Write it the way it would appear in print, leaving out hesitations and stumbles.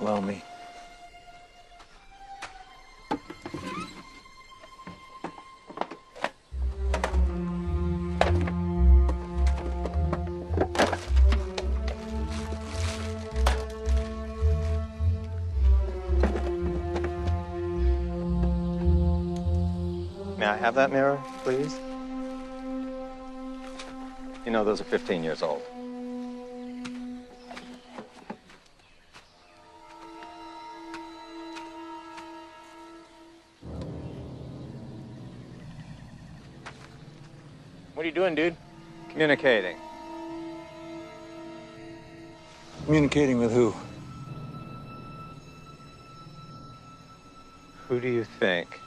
well me. May I have that mirror, please? You know, those are 15 years old. What are you doing, dude? Communicating. Communicating with who? Who do you think?